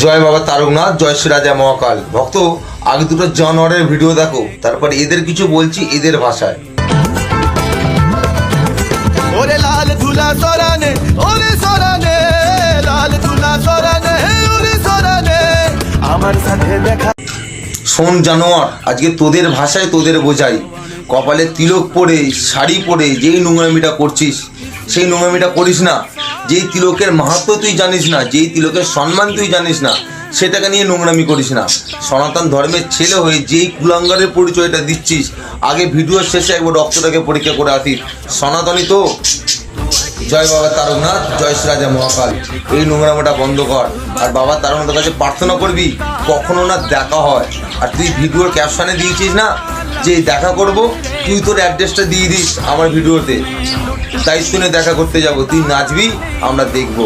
জয় বাবা তারকনাথ, জয় শ্রী রাজা মহাকাল। ভক্ত, আগে দুটো জানোয়ারের ভিডিও দেখো, তারপর এদের কিছু বলছি এদের ভাষায়। ওরে লাল ধুলা সরানে, ওরে সরানে, লাল ধুলা সরানে, ওরে সরানে, আমার সাথে দেখা। শোন জানোয়ার, আজকে তোদের ভাষায় তোদের বোঝাই। কপালে তিলক পরে, শাড়ি পরে যেই নোংরামিটা করছিস, সেই নোংরামিটা করিস না। যেই তিলকের মাহাত্ম তুই জানিস না, যেই তিলকের সম্মান তুই জানিস না, সেটাকে নিয়ে নোংরামি করিস না। সনাতন ধর্মের ছেলে হয়ে যেই কুলাঙ্গারের পরিচয়টা দিচ্ছিস, আগে ভিডিওর শেষে একবার রক্তটাকে পরীক্ষা করে আসিস। সনাতনী তো। জয় বাবা তারকনাথ, জয় শ্রী রাজা মহাকাল। এই নোংরামোটা বন্ধ কর। আর বাবা তারকনাথের কাছে প্রার্থনা করবি কখনো না দেখা হয়। আর তুই ভিডিওর ক্যাপশনে দিয়েছিস না যে দেখা করব, তুই তোর অ্যাড্রেসটা দিয়ে দিস আমার ভিডিওতে। তাই শুনে দেখা করতে যাব, তুই নাচবি, আমরা দেখবো।